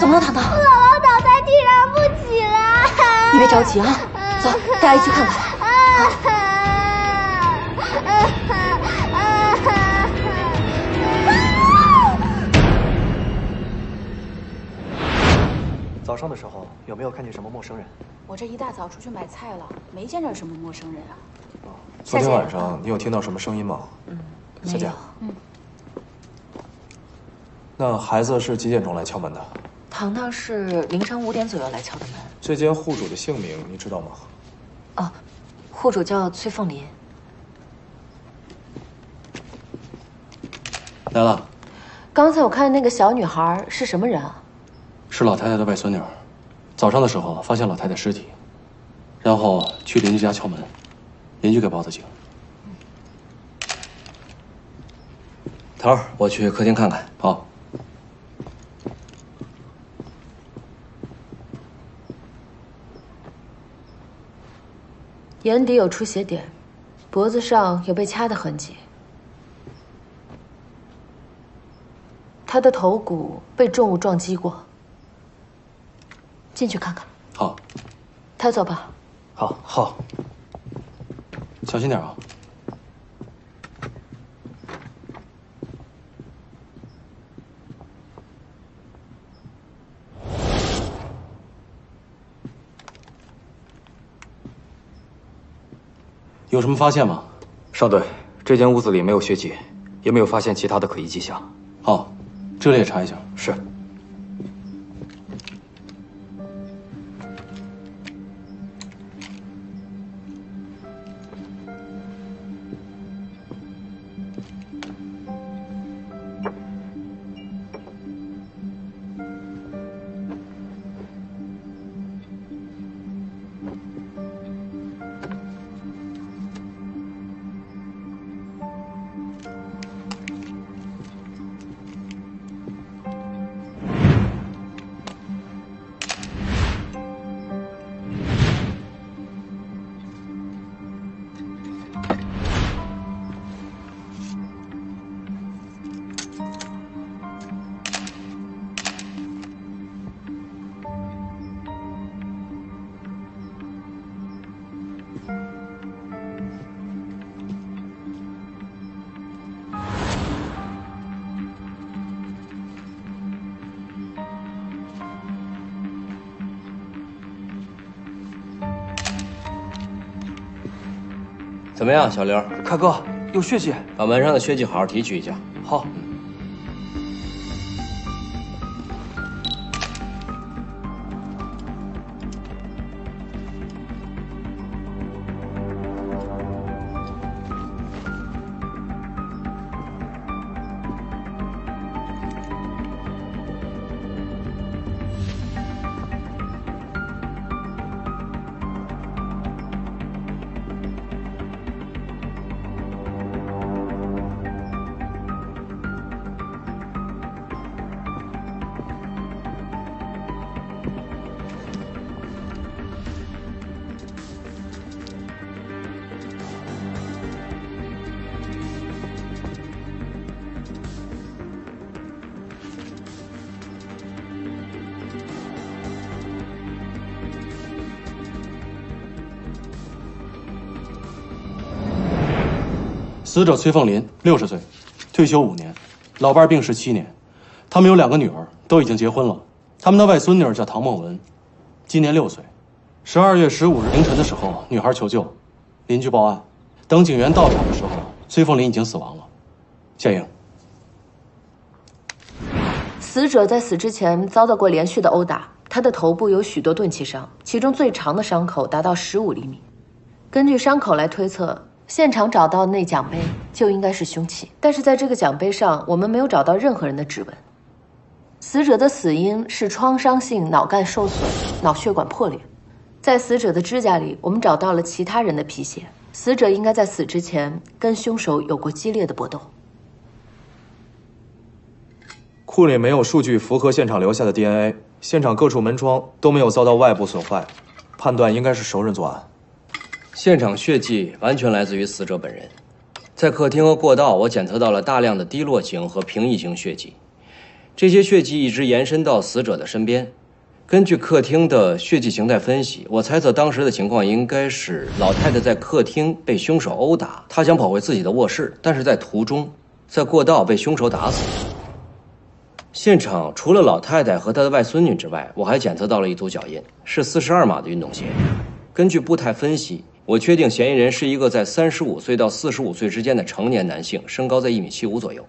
怎么了，糖糖？姥姥脑袋突然不起来。你别着急啊，走，大家一起看看。早上的时候有没有看见什么陌生人？我这一大早出去买菜了，没见着什么陌生人啊。昨天晚上你有听到什么声音吗？夏佳。那孩子是几点钟来敲门的？糖糖是凌晨5点左右来敲的门。这间户主的姓名你知道吗？哦，户主叫崔凤林。来了。刚才我看那个小女孩是什么人啊？是老太太的外孙女，早上的时候发现老太太尸体，然后去邻居家敲门，邻居给报的警。头儿，我去客厅看看。好。眼底有出血点，脖子上有被掐的痕迹。他的头骨被重物撞击过。进去看看。好。抬走吧。好。小心点啊。有什么发现吗？上队，这间屋子里没有血迹，也没有发现其他的可疑迹象。好，这里也查一下。是。怎么样，小刘？凯哥，有血迹，把门上的血迹好好提取一下。好。死者崔凤林，60岁，退休5年，老伴病逝7年。他们有2个女儿，都已经结婚了。他们的外孙女叫唐梦文，今年6岁。12月15日凌晨的时候，女孩求救，邻居报案。等警员到场的时候，崔凤林已经死亡了。夏莹，死者在死之前遭到过连续的殴打，他的头部有许多钝器伤，其中最长的伤口达到15厘米。根据伤口来推测，现场找到的那奖杯就应该是凶器，但是在这个奖杯上，我们没有找到任何人的指纹。死者的死因是创伤性脑干受损、脑血管破裂。在死者的指甲里，我们找到了其他人的皮屑。死者应该在死之前跟凶手有过激烈的搏斗。库里没有数据符合现场留下的 DNA， 现场各处门窗都没有遭到外部损坏，判断应该是熟人作案。现场血迹完全来自于死者本人，在客厅和过道，我检测到了大量的滴落型和平移型血迹。这些血迹一直延伸到死者的身边。根据客厅的血迹形态分析，我猜测当时的情况应该是老太太在客厅被凶手殴打，她想跑回自己的卧室，但是在途中，在过道被凶手打死。现场除了老太太和她的外孙女之外，我还检测到了一组脚印，是42码的运动鞋。根据步态分析，我确定嫌疑人是一个在35岁到45岁之间的成年男性，身高在1.75米左右。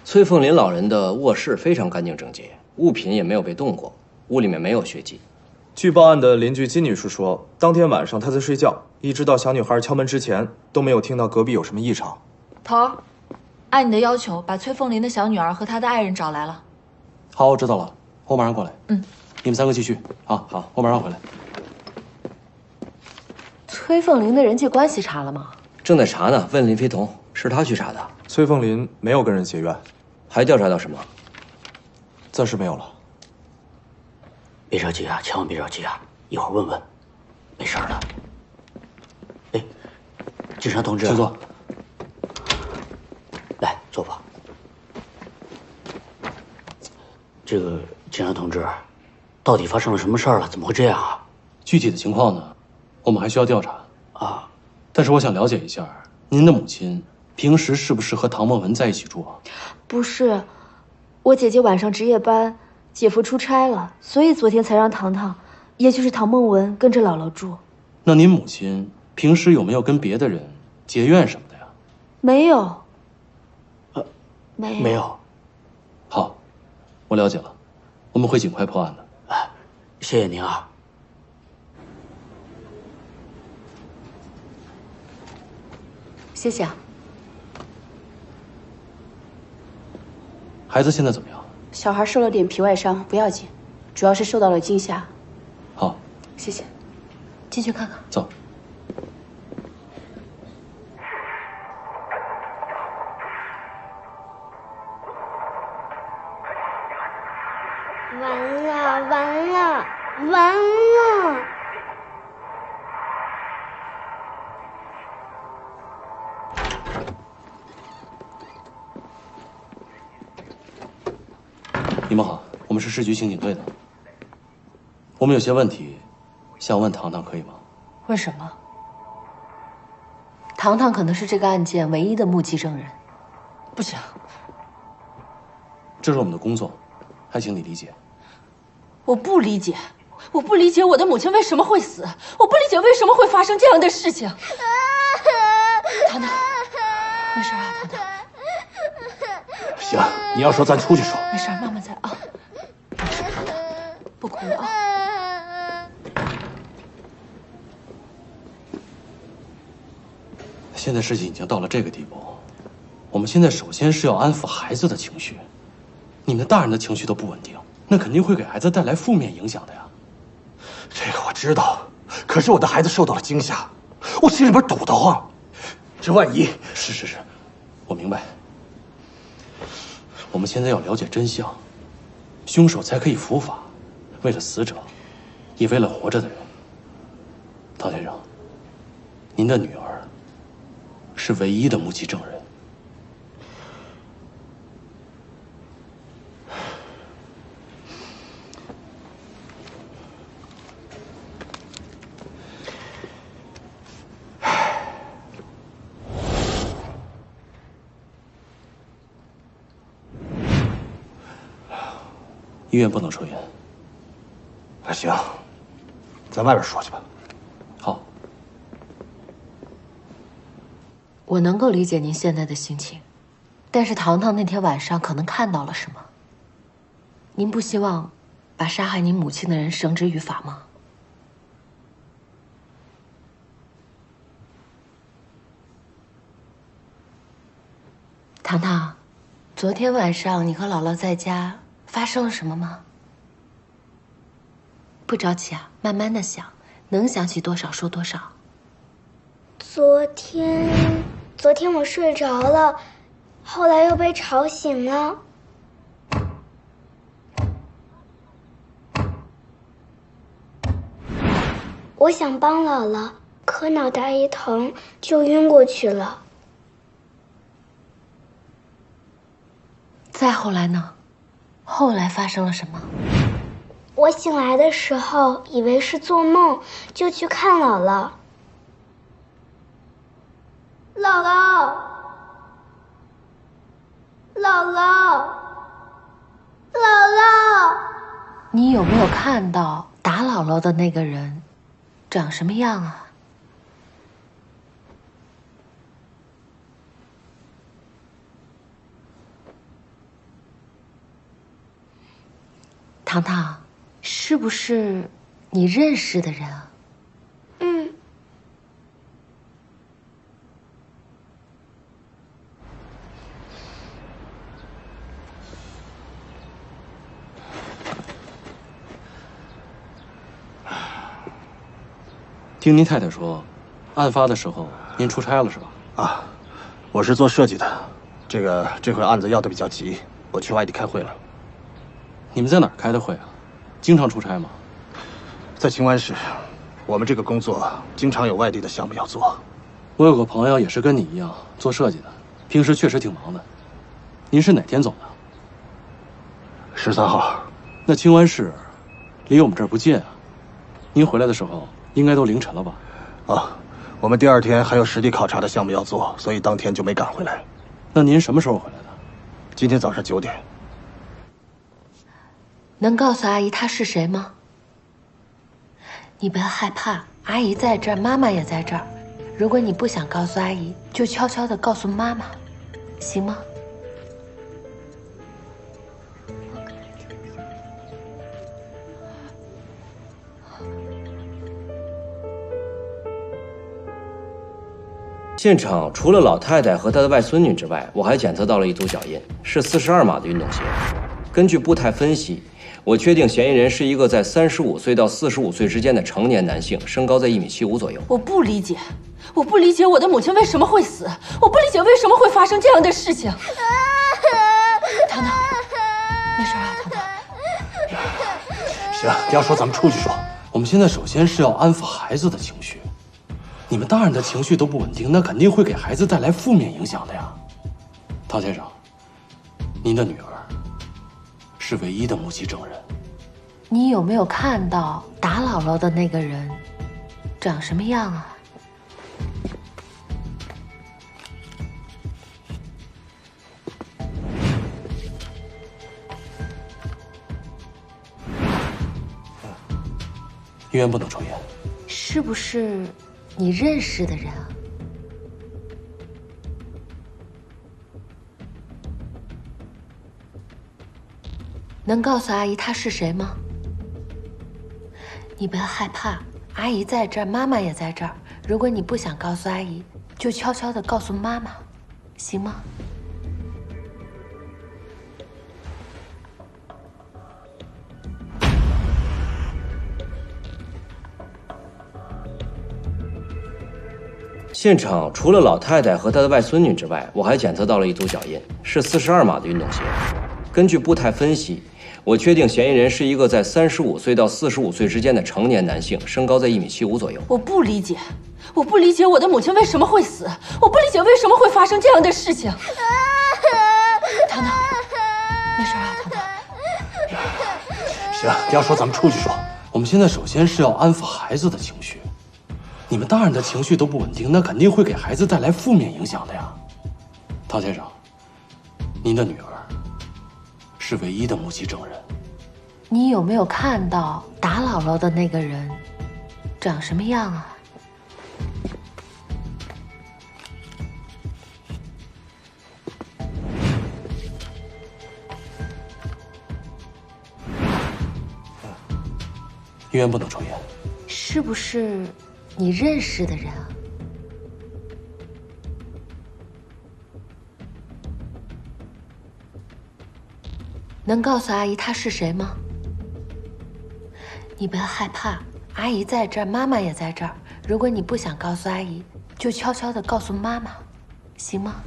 崔凤林老人的卧室非常干净整洁，物品也没有被动过，屋里面没有血迹。据报案的邻居金女士说，当天晚上她在睡觉，一直到小女孩敲门之前都没有听到隔壁有什么异常。头儿，按你的要求，把崔凤林的小女儿和她的爱人找来了。好，我知道了，我马上过来。嗯，你们3个继续。好，我马上回来。崔凤林的人际关系查了吗？正在查呢，问林飞同，是他去查的。崔凤林没有跟人结怨，还调查到什么？暂时没有了。别着急啊，千万别着急啊，一会儿问问，没事的。哎，警察同志，请坐。来，坐吧。这个警察同志，到底发生了什么事儿了？怎么会这样啊？具体的情况呢，我们还需要调查啊。但是我想了解一下，您的母亲平时是不是和唐梦文在一起住啊？不是，我姐姐晚上值夜班，姐夫出差了，所以昨天才让糖糖，也就是唐梦文跟着姥姥住。那您母亲平时有没有跟别的人结怨什么的呀？没有。没有。好，我了解了，我们会尽快破案的。哎，谢谢您啊。谢谢啊。孩子现在怎么样？小孩受了点皮外伤，不要紧，主要是受到了惊吓。好，谢谢。进去看看。走。完了，完了，完了！你们好，我们是市局刑警队的。我们有些问题想问糖糖，可以吗？问什么？糖糖可能是这个案件唯一的目击证人。不行，这是我们的工作，还请你理解。我不理解，我不理解我的母亲为什么会死，我不理解为什么会发生这样的事情。糖糖，没事啊，糖糖。行，你要说咱出去说。没事，慢慢再啊。没事，糖糖，不哭了啊。现在事情已经到了这个地步，我们现在首先是要安抚孩子的情绪。你们大人的情绪都不稳定，那肯定会给孩子带来负面影响的呀。这个我知道，可是我的孩子受到了惊吓，我心里边堵得慌。这万一……是，我明白。我们现在要了解真相，凶手才可以伏法，为了死者，也为了活着的人。唐先生，您的女儿是唯一的目击证人。医院不能抽烟。那行，在外边说去吧。好。我能够理解您现在的心情，但是糖糖那天晚上可能看到了什么。您不希望把杀害您母亲的人绳之于法吗？糖糖，昨天晚上你和姥姥在家发生了什么吗？不着急啊，慢慢的想，能想起多少说多少。昨天我睡着了，后来又被吵醒了。我想帮姥姥，可脑袋一疼就晕过去了。再后来呢？后来发生了什么？我醒来的时候以为是做梦，就去看姥姥。姥姥，姥姥，姥姥，你有没有看到打姥姥的那个人长什么样啊？糖糖，是不是你认识的人啊？嗯。听您太太说，案发的时候您出差了是吧？啊，我是做设计的，这回案子要的比较急，我去外地开会了。你们在哪儿开的会啊？经常出差吗？在清湾市，我们这个工作经常有外地的项目要做。我有个朋友也是跟你一样做设计的，平时确实挺忙的。您是哪天走的？13号。那清湾市离我们这儿不近啊，您回来的时候应该都凌晨了吧？啊，我们第2天还有实地考察的项目要做，所以当天就没赶回来。那您什么时候回来的？今天早上9点。能告诉阿姨他是谁吗？你不要害怕，阿姨在这儿，妈妈也在这儿。如果你不想告诉阿姨，就悄悄地告诉妈妈，行吗？现场除了老太太和她的外孙女之外，我还检测到了一组脚印，是42码的运动鞋。根据步态分析，我确定嫌疑人是一个在35岁到45岁之间的成年男性，身高在1.75米左右。我不理解，我不理解我的母亲为什么会死，我不理解为什么会发生这样的事情。糖糖，没事啊，糖糖。行，你要说咱们出去说。我们现在首先是要安抚孩子的情绪，你们大人的情绪都不稳定，那肯定会给孩子带来负面影响的呀。唐先生，您的女儿是唯一的目击证人。你有没有看到打姥姥的那个人长什么样啊？医院不能抽烟。是不是你认识的人啊？能告诉阿姨他是谁吗？你不要害怕，阿姨在这儿，妈妈也在这儿。如果你不想告诉阿姨，就悄悄地告诉妈妈，行吗？现场除了老太太和她的外孙女之外，我还检测到了一组脚印，是42码的运动鞋。根据步态分析，我确定嫌疑人是一个在35岁到45岁之间的成年男性，身高在1.75米左右。我不理解，我不理解我的母亲为什么会死，我不理解为什么会发生这样的事情。糖糖，没事啊，糖糖。行，你要说咱们出去说。我们现在首先是要安抚孩子的情绪，你们大人的情绪都不稳定，那肯定会给孩子带来负面影响的呀。唐先生，您的女儿是唯一的目击证人。你有没有看到打姥姥的那个人长什么样啊？医院不能抽烟。是不是你认识的人啊？能告诉阿姨他是谁吗？你不要害怕，阿姨在这儿，妈妈也在这儿。如果你不想告诉阿姨，就悄悄地告诉妈妈，行吗？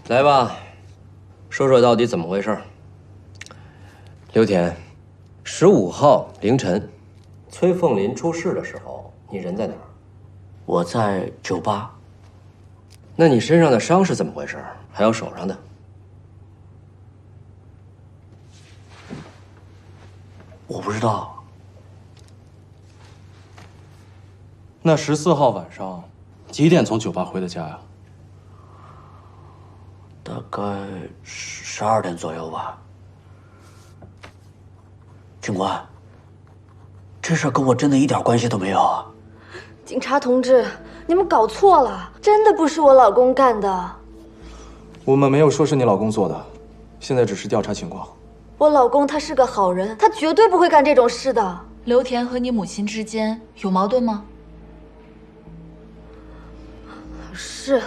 来吧，说说到底怎么回事。刘田，15号凌晨，崔凤林出事的时候，你人在哪儿？我在酒吧。那你身上的伤是怎么回事？还有手上的？我不知道。那14号晚上几点从酒吧回的家呀？大概12点左右吧。警官，这事儿跟我真的一点关系都没有啊！警察同志，你们搞错了，真的不是我老公干的。我们没有说是你老公做的，现在只是调查情况。我老公他是个好人，他绝对不会干这种事的。刘田和你母亲之间有矛盾吗？是，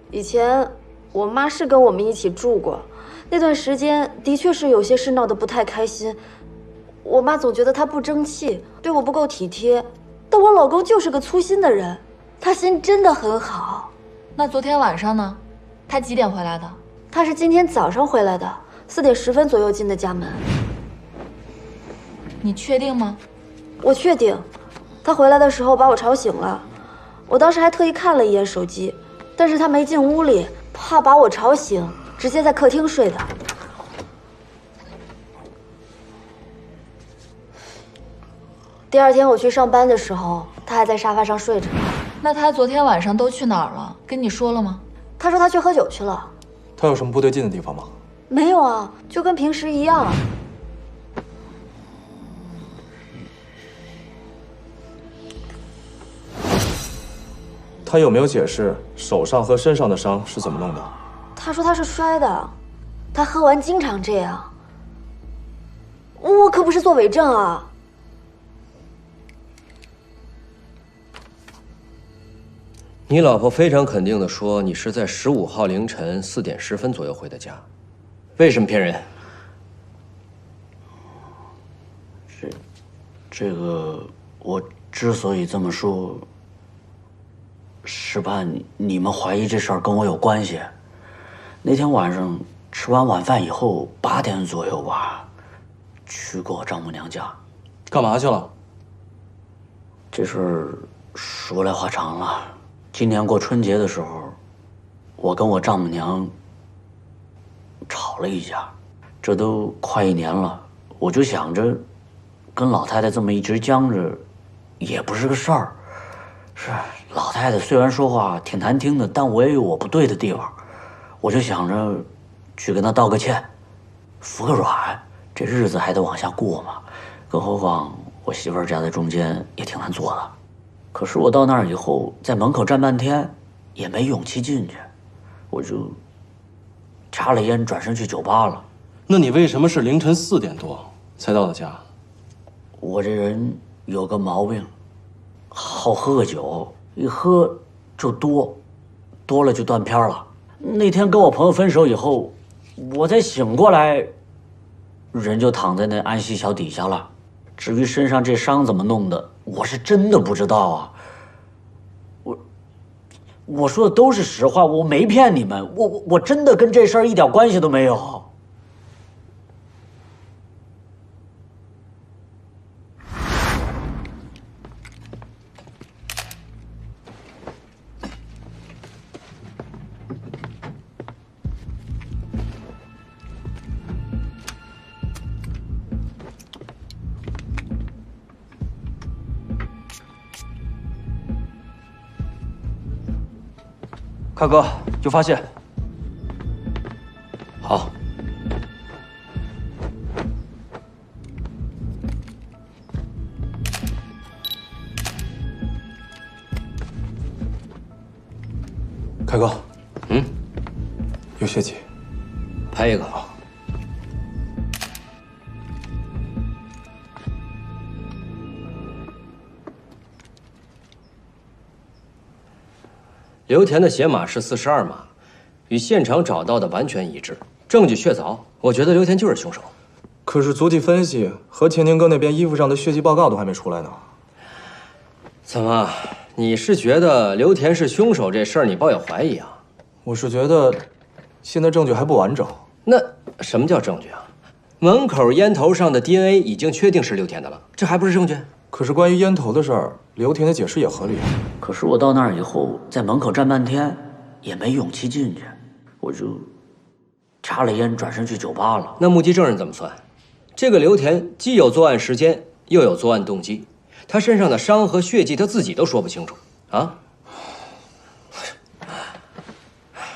以前我妈是跟我们一起住过，那段时间的确是有些事闹得不太开心。我妈总觉得他不争气，对我不够体贴，但我老公就是个粗心的人，他心真的很好。那昨天晚上呢？他几点回来的？他是今天早上回来的，4点10分左右进的家门。你确定吗？我确定，他回来的时候把我吵醒了，我当时还特意看了一眼手机，但是他没进屋里，怕把我吵醒，直接在客厅睡的。第二天我去上班的时候，他还在沙发上睡着。那他昨天晚上都去哪儿了？跟你说了吗？他说他去喝酒去了。他有什么不对劲的地方吗？没有啊，就跟平时一样。他有没有解释手上和身上的伤是怎么弄的？他说他是摔的，他喝完经常这样。我可不是做伪证啊。你老婆非常肯定地说，你是在15号凌晨4点10分左右回的家，为什么骗人？这个，我之所以这么说，是怕你们怀疑这事儿跟我有关系。那天晚上吃完晚饭以后，8点左右吧，去过我丈母娘家。干嘛去了？这事儿说来话长了。今年过春节的时候，我跟我丈母娘吵了一架，这都快1年了，我就想着，跟老太太这么一直僵着，也不是个事儿。是老太太虽然说话挺难听的，但我也有我不对的地方，我就想着去跟她道个歉，服个软，这日子还得往下过嘛。更何况我媳妇儿夹在中间也挺难做的。可是我到那儿以后，在门口站半天，也没勇气进去，我就插了烟，转身去酒吧了。那你为什么是凌晨4点多才到的家？我这人有个毛病，好喝个酒，一喝就多了就断片了。那天跟我朋友分手以后，我再醒过来，人就躺在那安息桥底下了。至于身上这伤怎么弄的，我是真的不知道啊。我说的都是实话，我没骗你们，我真的跟这事儿一点关系都没有。凯哥，有发现。好。凯哥，嗯，有血迹，拍一个。刘田的鞋码是42码，与现场找到的完全一致，证据确凿。我觉得刘田就是凶手。可是足迹分析和田宁哥那边衣服上的血迹报告都还没出来呢。怎么，你是觉得刘田是凶手这事儿你抱有怀疑啊？我是觉得，现在证据还不完整。那什么叫证据啊？门口烟头上的 DNA 已经确定是刘田的了，这还不是证据？可是关于烟头的事儿，刘田的解释也合理。可是我到那儿以后，在门口站半天，也没勇气进去，我就插了烟，转身去酒吧了。那目击证人怎么算？这个刘田既有作案时间，又有作案动机，他身上的伤和血迹他自己都说不清楚啊。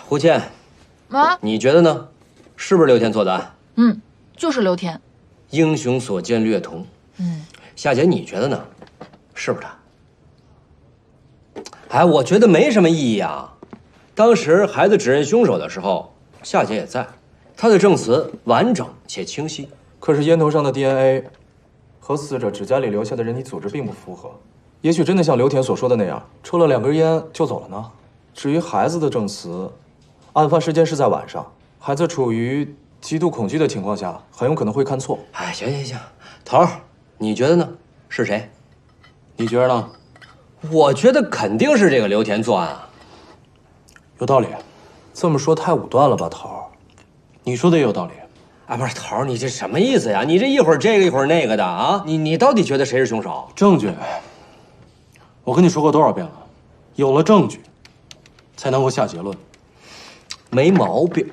胡倩，妈，你觉得呢？是不是刘田做的案？就是刘田。英雄所见略同。夏姐，你觉得呢？是不是他？哎，我觉得没什么意义啊。当时孩子指认凶手的时候，夏姐也在，她的证词完整且清晰。可是烟头上的 DNA 和死者指甲里留下的人体组织并不符合，也许真的像刘田所说的那样，抽了2根烟就走了呢。至于孩子的证词，案发时间是在晚上，孩子处于极度恐惧的情况下，很有可能会看错。哎，行，头儿，你觉得呢？是谁？你觉得呢？我觉得肯定是这个刘田作案啊。有道理。这么说太武断了吧，头儿？你说的也有道理。啊，不是头儿，你这什么意思呀？你这一会儿这个一会儿那个的啊！你到底觉得谁是凶手？证据，我跟你说过多少遍了，有了证据，才能够下结论。没毛病。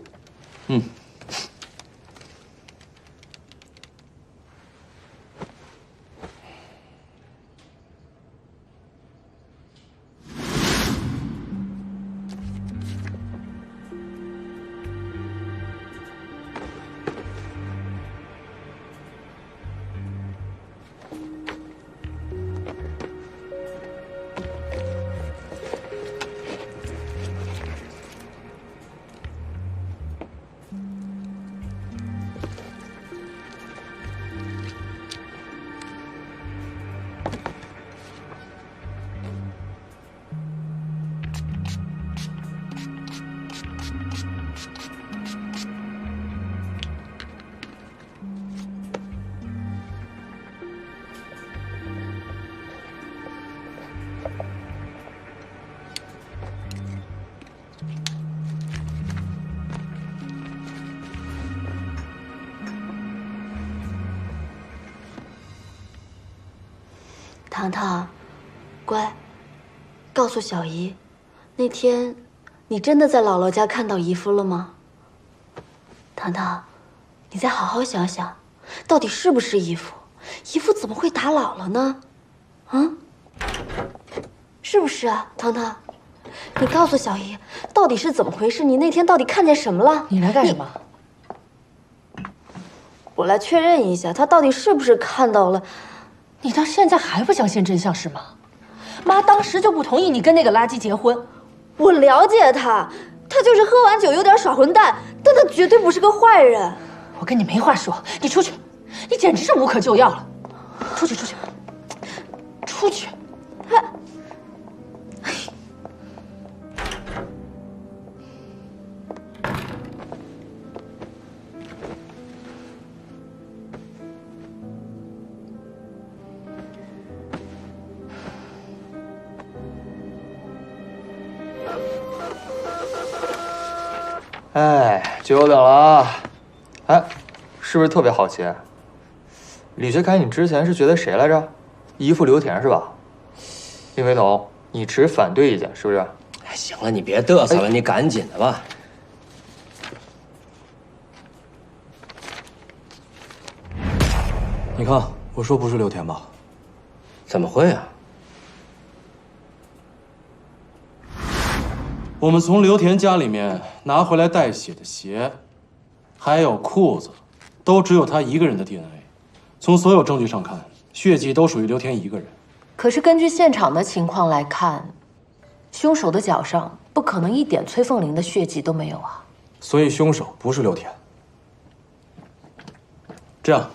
糖糖，乖，告诉小姨，那天你真的在姥姥家看到姨夫了吗？糖糖，你再好好想想，到底是不是姨夫？姨夫怎么会打姥姥呢？啊？是不是啊，糖糖？你告诉小姨，到底是怎么回事？你那天到底看见什么了？你来干什么？我来确认一下，他到底是不是看到了。你到现在还不相信真相是吗？妈当时就不同意你跟那个垃圾结婚。我了解他，他就是喝完酒有点耍混蛋，但他绝对不是个坏人。我跟你没话说，你出去，你简直是无可救药了。出去，出去！哎，9点了啊！哎，是不是特别好奇？李学凯，你之前是觉得谁来着？姨父刘田是吧？林飞董，你持反对意见是不是？哎，行了，你别嘚瑟了，你赶紧的吧。你看，我说不是刘田吧？怎么会啊？我们从刘田家里面拿回来带血的鞋，还有裤子，都只有他一个人的 DNA。从所有证据上看，血迹都属于刘田一个人。可是根据现场的情况来看，凶手的脚上不可能一点崔凤玲的血迹都没有啊。所以凶手不是刘田。这样，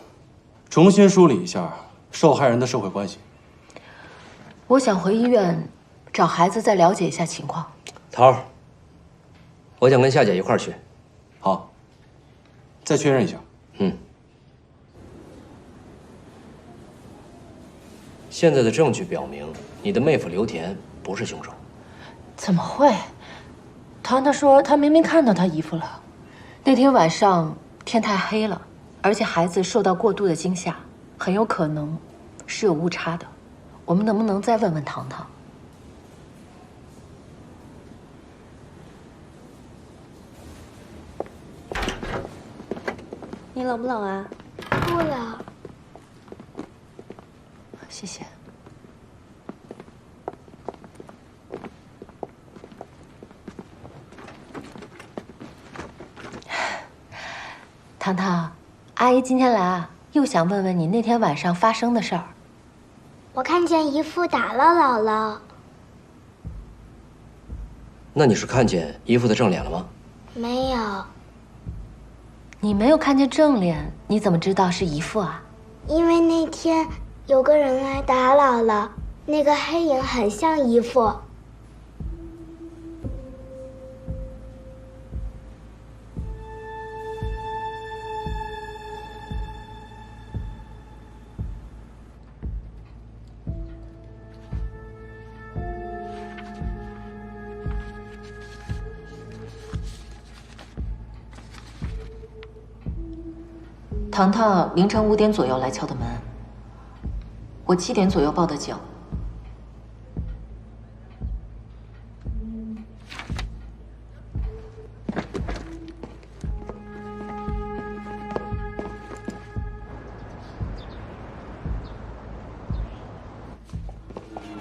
重新梳理一下受害人的社会关系。我想回医院找孩子再了解一下情况。桃儿，我想跟夏姐一块儿去。好，再确认一下。现在的证据表明，你的妹夫刘田不是凶手。怎么会？糖糖说他明明看到他姨夫了。那天晚上天太黑了，而且孩子受到过度的惊吓，很有可能是有误差的。我们能不能再问问糖糖？你冷不冷啊？不冷。谢谢。糖糖，阿姨今天来啊，又想问问你那天晚上发生的事儿。我看见姨父打了姥姥。那你是看见姨父的正脸了吗？没有，你没有看见正脸，你怎么知道是姨父啊？因为那天有个人来打姥姥，那个黑影很像姨父。糖糖凌晨5点左右来敲的门，我7点左右报的警。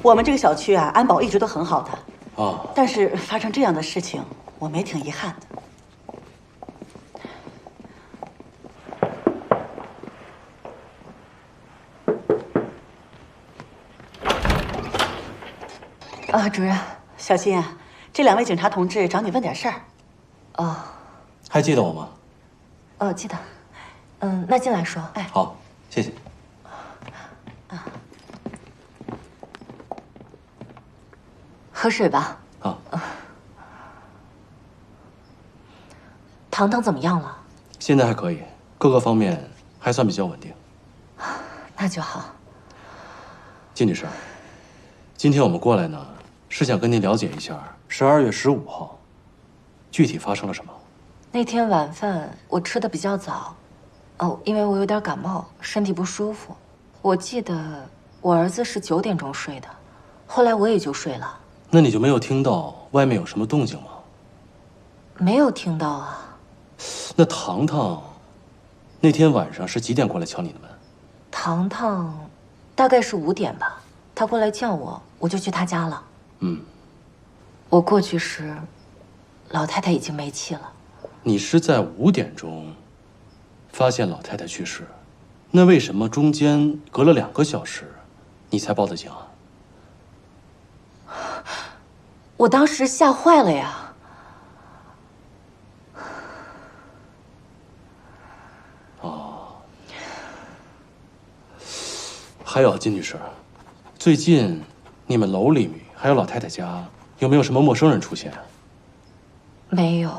我们这个小区啊，安保一直都很好的。哦。但是发生这样的事情，我们也挺遗憾的。主任，小新啊，这2位警察同志找你问点事儿。哦。还记得我吗？记得。那进来说。哎。好，谢谢。喝水吧。好。糖糖怎么样了？现在还可以，各个方面还算比较稳定。那就好。金女士，今天我们过来呢，是想跟您了解一下12月15号具体发生了什么。那天晚饭我吃的比较早，因为我有点感冒，身体不舒服。我记得我儿子是9点钟睡的，后来我也就睡了。那你就没有听到外面有什么动静吗？没有听到啊。那糖糖那天晚上是几点过来敲你的门？糖糖大概是5点吧，他过来叫我，我就去他家了。我过去时，老太太已经没气了。你是在5点钟发现老太太去世，那为什么中间隔了2个小时，你才报的警啊？我当时吓坏了呀。还有金女士，最近你们楼里还有老太太家有没有什么陌生人出现？没有。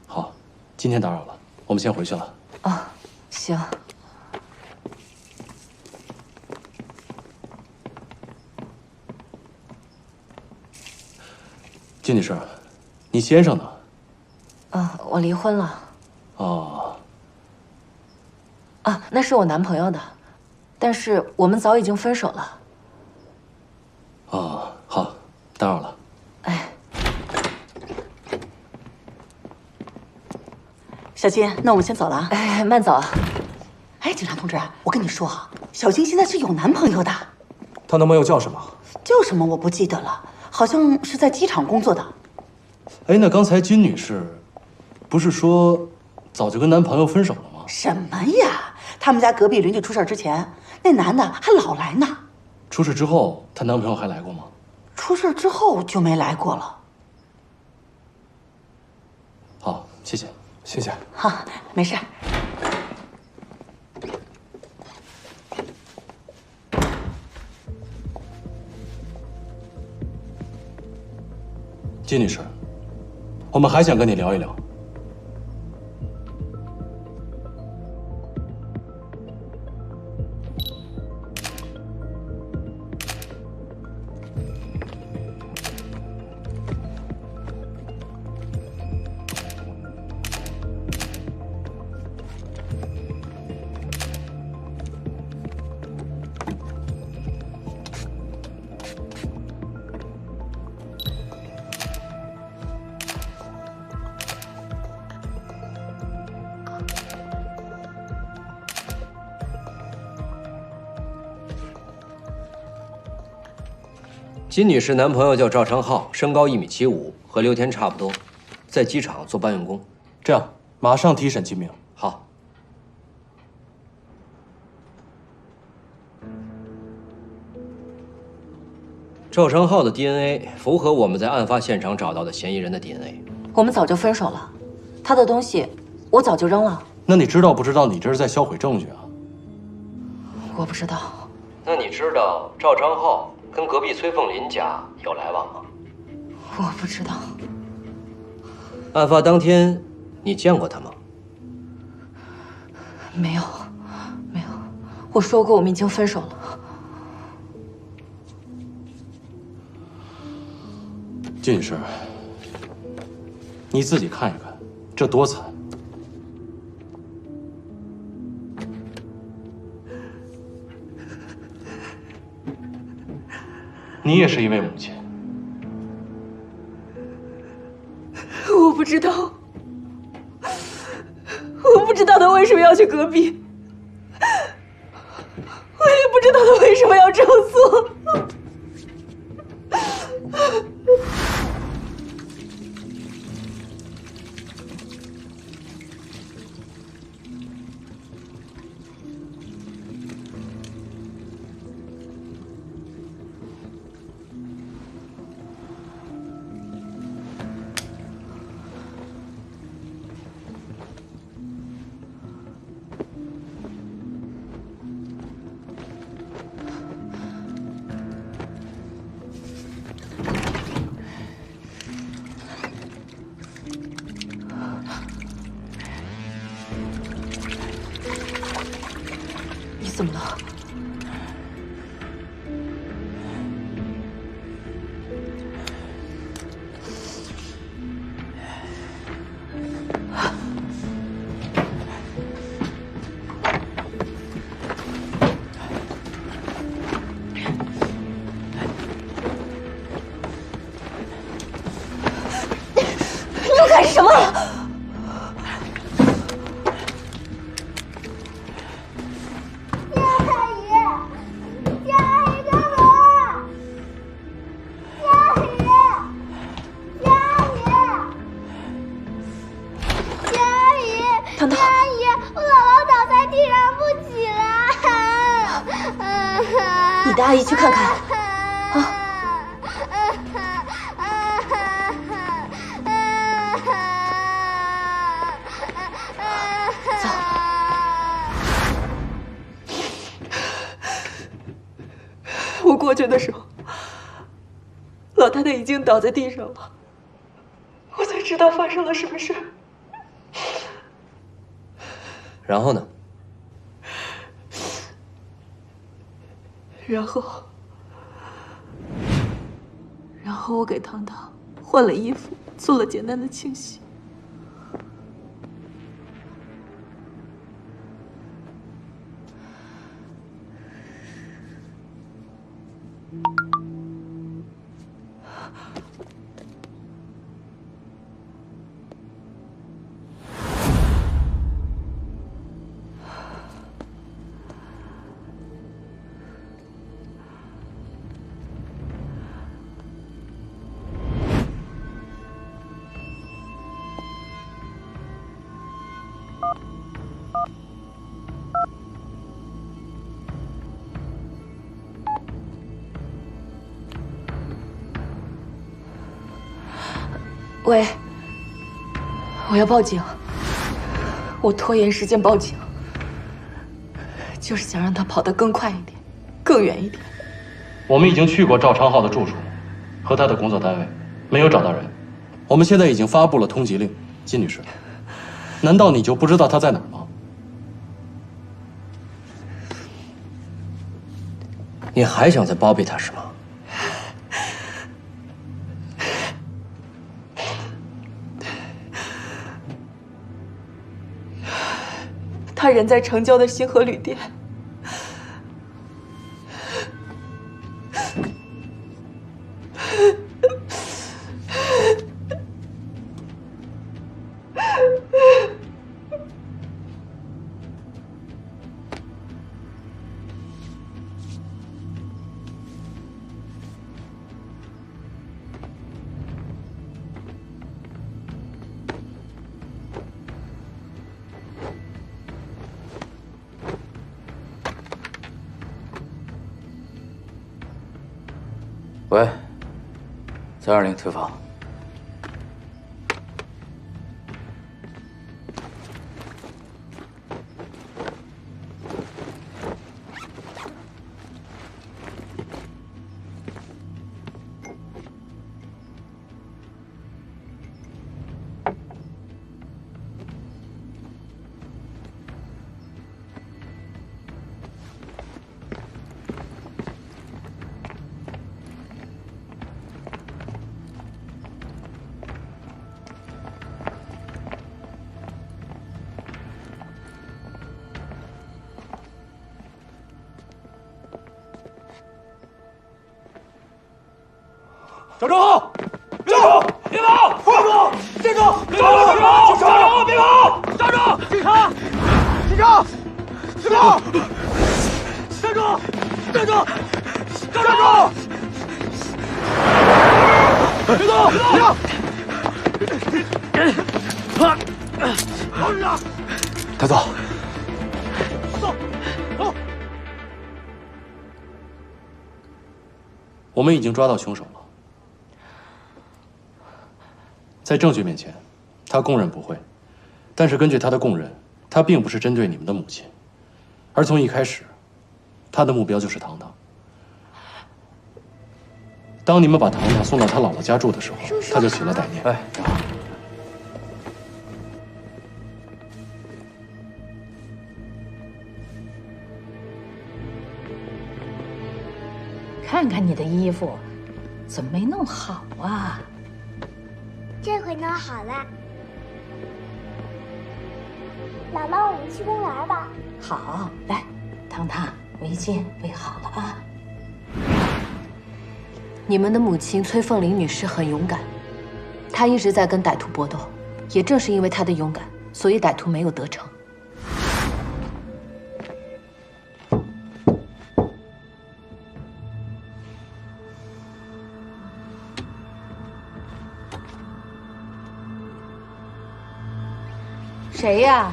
好，今天打扰了，我们先回去了。行。金女士，你先生呢？我离婚了。那是我男朋友的，但是我们早已经分手了。好，打扰了。小金，那我们先走了啊。慢走啊。警察同志，我跟你说啊，小金现在是有男朋友的。她男朋友叫什么？叫什么我不记得了，好像是在机场工作的。那刚才金女士不是说早就跟男朋友分手了吗？什么呀？他们家隔壁邻居出事之前，那男的还老来呢。出事之后，她男朋友还来过吗？出事之后就没来过了。好，谢谢，谢谢。好，没事。金女士，我们还想跟你聊一聊。金女士男朋友叫赵昌浩，身高1.75米，和刘田差不多，在机场做搬运工。这样，马上提审金明。好。赵昌浩的 DNA 符合我们在案发现场找到的嫌疑人的 DNA。我们早就分手了，他的东西我早就扔了。那你知道不知道你这是在销毁证据啊？我不知道。那你知道赵昌浩跟隔壁崔凤林家有来往吗？我不知道。案发当天，你见过他吗？没有，没有。我说过我们已经分手了。金女士，你自己看一看，这多惨！你也是一位母亲。我不知道，我不知道他为什么要去隔壁，我也不知道他为什么要这样做。怎么了？你要干什么？你带阿姨去看看，啊！走。我过去的时候，老太太已经倒在地上了，我才知道发生了什么事。然后呢？然后我给糖糖换了衣服，做了简单的清洗。喂，我要报警。我拖延时间报警，就是想让他跑得更快一点，更远一点。我们已经去过赵昌浩的住处和他的工作单位，没有找到人。我们现在已经发布了通缉令，金女士，难道你就不知道他在哪儿吗？你还想再包庇他是吗？他人在城郊的星河旅店。喂，320退房。小周，别跑！别跑！站住！站住！别跑！站住！别跑！站住！警察！警察！警察！站住！站住！站住！别动！别动！带走。走！走！我们已经抓到凶手了。 在证据面前，他供认不讳，但是根据他的供认，他并不是针对你们的母亲，而从一开始，他的目标就是糖糖。当你们把糖糖送到他姥姥家住的时候，他就起了歹念。哎，正好。看看你的衣服，怎么没弄好啊？ 这回弄好了，妈妈，我们去公园吧。好，来，糖糖，围巾围好了啊。你们的母亲崔凤玲女士很勇敢，她一直在跟歹徒搏斗，也正是因为她的勇敢，所以歹徒没有得逞。谁呀？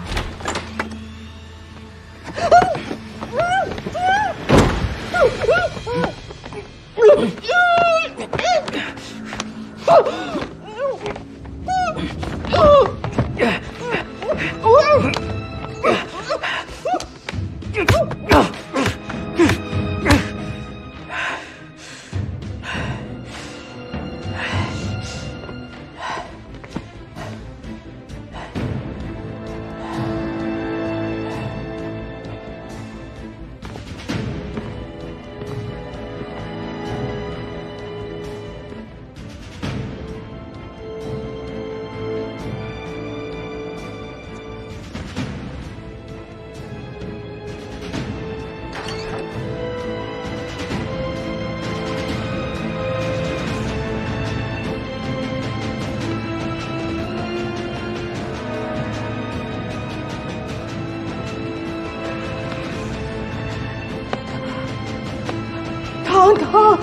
糖糖，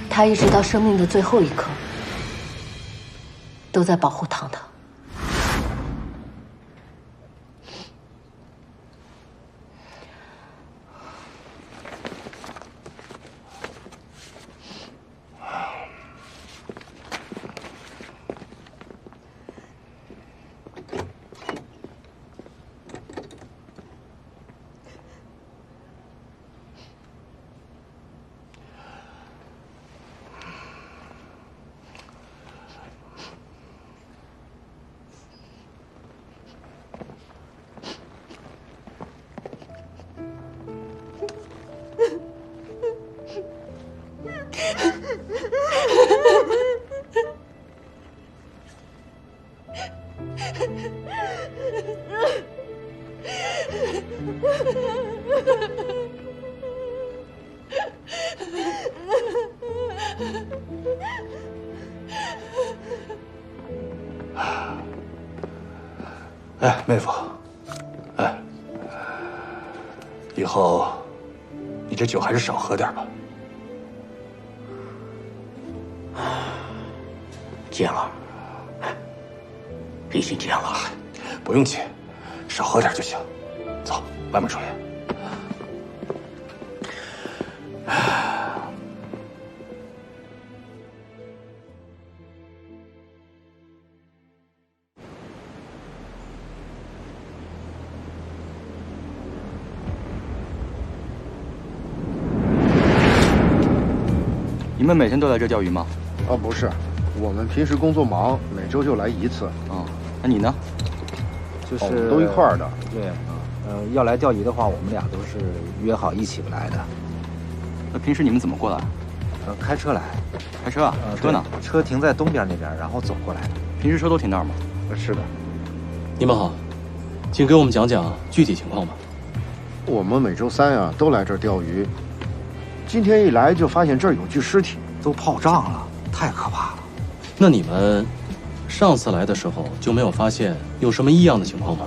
他一直到生命的最后一刻，都在保护糖糖。哎，妹夫，哎，以后你这酒还是少喝点吧。戒了，已经戒了，不用戒，少喝点就行。走，外面抽烟。你们每天都来这钓鱼吗？哦，不是，我们平时工作忙，每周就来一次。哦，那你呢？就是我们都一块儿的。对，要来钓鱼的话，我们俩都是约好一起来的。那平时你们怎么过来？开车来。开车啊？车呢？车停在东边那边，然后走过来的。平时车都停那儿吗？是的。你们好，请给我们讲讲具体情况吧。我们每周三呀都来这儿钓鱼，今天一来就发现这儿有具尸体，都泡胀了，太可怕了。那你们上次来的时候就没有发现有什么异样的情况吗？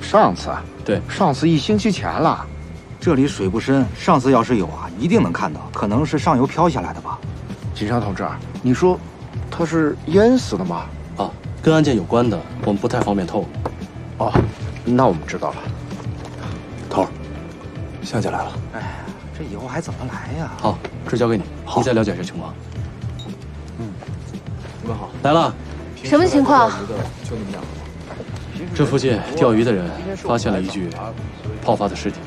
上次？对，上次1星期前了。这里水不深，上次要是有啊，一定能看到，可能是上游飘下来的吧。警察同志，你说他是淹死的吗？啊，跟案件有关的，我们不太方便透露。哦，那我们知道了。头儿，想起来了。哎呀，这以后还怎么来呀？好，这交给你，你再了解一下情况。你们好，来了。什么情况？就你们两个。这附近钓鱼的人发现了一具泡发的尸体。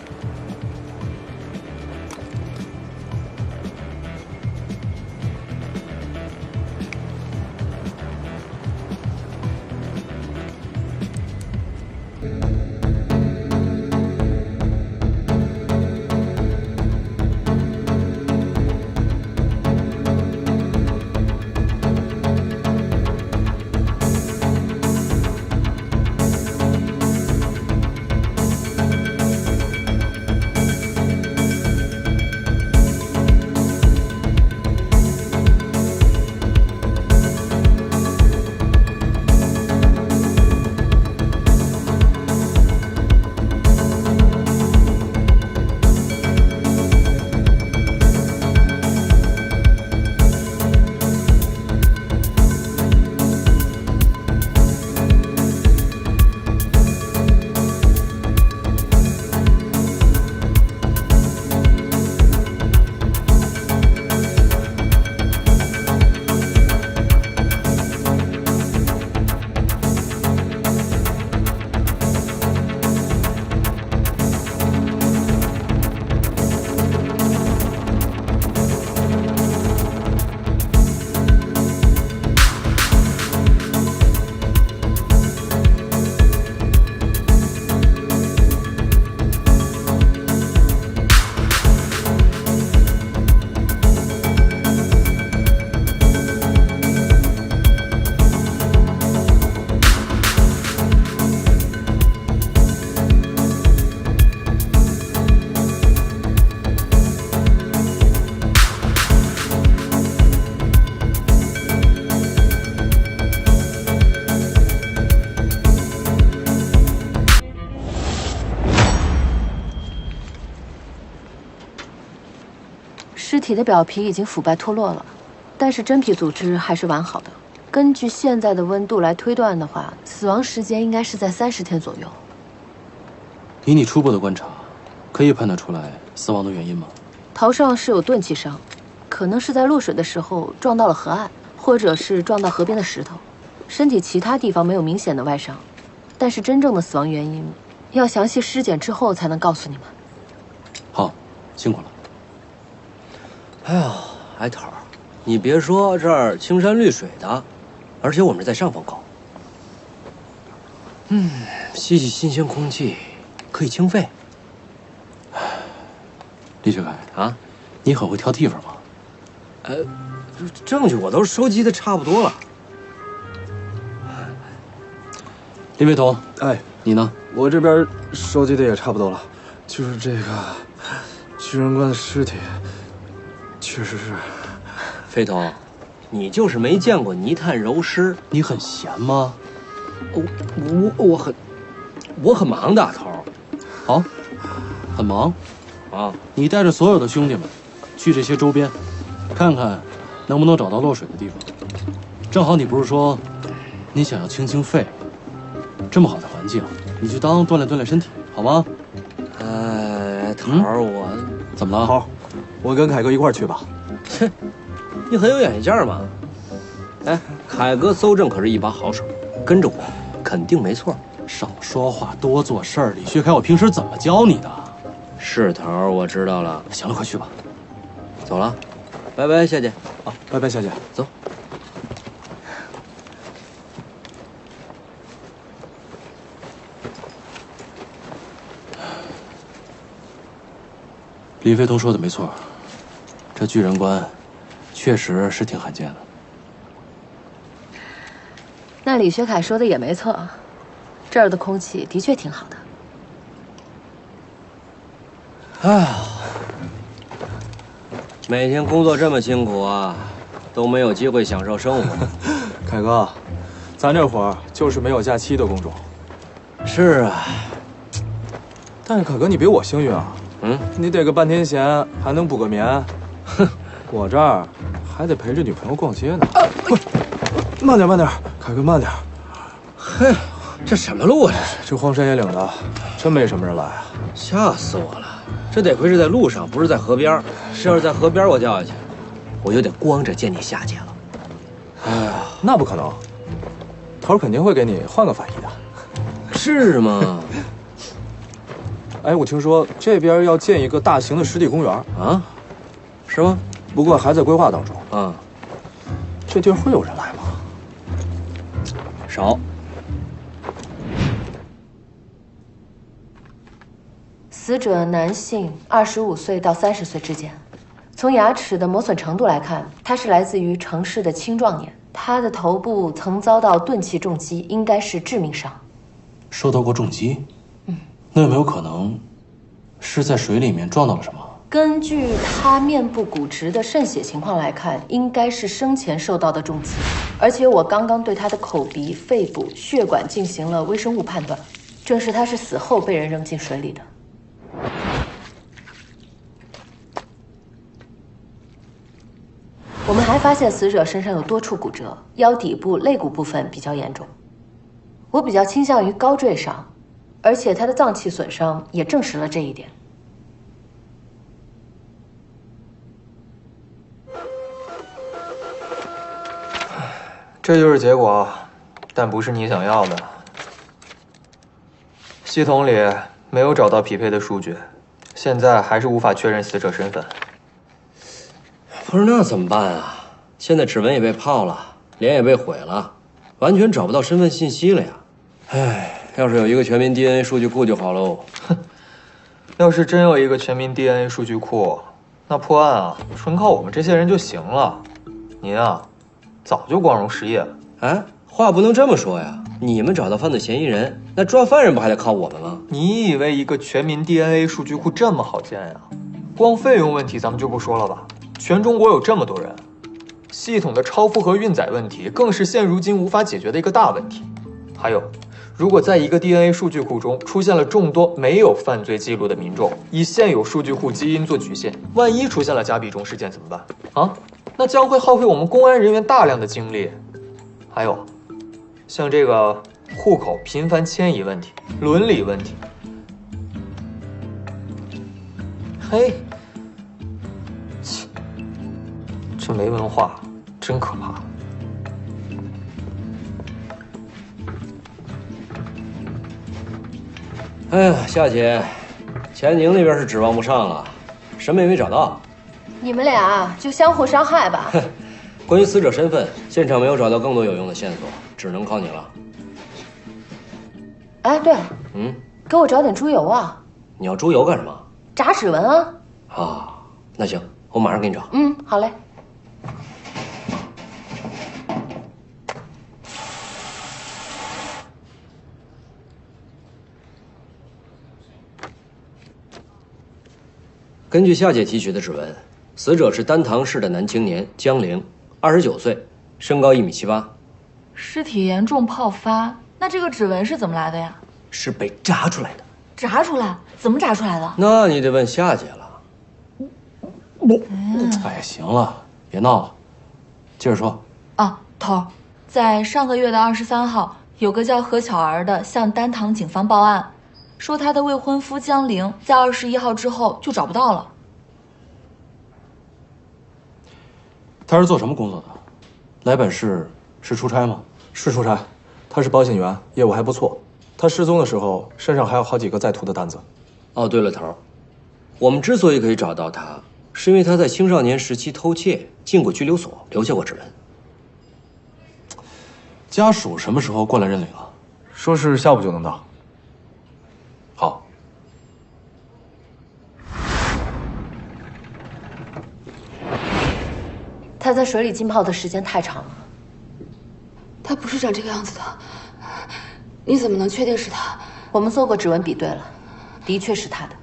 尸体的表皮已经腐败脱落了，但是真皮组织还是完好的。根据现在的温度来推断的话，死亡时间应该是在30天左右。以你初步的观察，可以判断出来死亡的原因吗？头上是有钝器伤，可能是在落水的时候撞到了河岸，或者是撞到河边的石头。身体其他地方没有明显的外伤，但是真正的死亡原因要详细尸检之后才能告诉你们。好，辛苦了。哎呀，艾头儿，你别说，这儿青山绿水的，而且我们是在上风口。吸吸新鲜空气，可以清肺。李雪凯啊，你很会挑地方吗？证据我都收集的差不多了。李伟彤，哎，你呢？我这边收集的也差不多了，就是这个巨人观的尸体，确实是。飞头，你就是没见过泥炭揉尸，你很闲吗？我很，我很忙的，头儿。好，很忙啊。你带着所有的兄弟们去这些周边，看看能不能找到落水的地方。正好你不是说你想要清清肺，这么好的环境，你就当锻炼锻炼身体，好吗？头儿，我怎么了？好，我跟凯哥一块儿去吧。切，你很有眼力劲儿嘛。哎，凯哥搜证可是一把好手，跟着我肯定没错。少说话，多做事儿。李学凯，我平时怎么教你的？是头儿，我知道了。行了，快去吧。走了，拜拜，夏姐。啊，拜拜，夏姐。走。李飞东说的没错，这巨人关确实是挺罕见的。那李学凯说的也没错，这儿的空气的确挺好的。哎呀，每天工作这么辛苦啊，都没有机会享受生活。凯哥，咱这会儿就是没有假期的工种。是啊，但是凯哥你比我幸运啊。你得个半天闲，还能补个眠。哼，我这儿还得陪着女朋友逛街呢。慢点，慢点，凯哥慢点。嘿，这什么路啊？这荒山野岭的，真没什么人来啊！吓死我了！这得亏是在路上，不是在河边。要是在河边，我掉下去，我就得光着见你夏姐了。哎呀，那不可能，头儿肯定会给你换个法医的。是吗？哎，我听说这边要建一个大型的湿地公园啊，是吗？不过还在规划当中。啊，这地儿会有人来吗？少。死者男性，25岁到30岁之间。从牙齿的磨损程度来看，他是来自于城市的青壮年。他的头部曾遭到钝器重击，应该是致命伤。受到过重击？那有没有可能是在水里面撞到了什么？根据他面部骨质的渗血情况来看，应该是生前受到的重击。而且我刚刚对他的口鼻、肺部、血管进行了微生物判断，证实他是死后被人扔进水里的。我们还发现死者身上有多处骨折，腰底部肋骨部分比较严重。我比较倾向于高坠伤，而且他的脏器损伤也证实了这一点。这就是结果，但不是你想要的。系统里没有找到匹配的数据，现在还是无法确认死者身份。不是，那怎么办啊？现在指纹也被泡了，脸也被毁了，完全找不到身份信息了呀！唉，要是有一个全民 DNA 数据库就好喽。哼，要是真有一个全民 DNA 数据库，那破案啊，纯靠我们这些人就行了。您啊，早就光荣失业了。哎，话不能这么说呀！你们找到犯罪嫌疑人，那抓犯人不还得靠我们吗？你以为一个全民 DNA 数据库这么好建呀？光费用问题咱们就不说了吧，全中国有这么多人，系统的超负荷运载问题更是现如今无法解决的一个大问题。还有，如果在一个 DNA 数据库中出现了众多没有犯罪记录的民众，以现有数据库基因做局限，万一出现了加比中事件怎么办啊？那将会耗费我们公安人员大量的精力。还有，像这个户口频繁迁移问题、伦理问题，嘿，这没文化真可怕。哎呀，夏姐，钱宁那边是指望不上了，什么也没找到。你们俩就相互伤害吧。关于死者身份，现场没有找到更多有用的线索，只能靠你了。哎，对了，给我找点猪油啊！你要猪油干什么？炸指纹啊！啊，那行，我马上给你找。好嘞。根据夏姐提取的指纹，死者是丹塘市的男青年江玲，29岁，身高1.78米。尸体严重泡发，那这个指纹是怎么来的呀？是被炸出来的。炸出来？怎么炸出来的？那你得问夏姐了。哎，行了，别闹了，接着说。啊，头儿，在上个月的23号，有个叫何巧儿的向丹塘警方报案，说她的未婚夫江玲在21号之后就找不到了。他是做什么工作的？来本市是出差吗？是出差，他是保险员，业务还不错。他失踪的时候，身上还有好几个在途的单子。哦，对了，头儿，我们之所以可以找到他，是因为他在青少年时期偷窃，进过拘留所，留下过指纹。家属什么时候过来认领啊？说是下午就能到。好。他在水里浸泡的时间太长了。他不是长这个样子的，你怎么能确定是他？我们做过指纹比对了，的确是他的。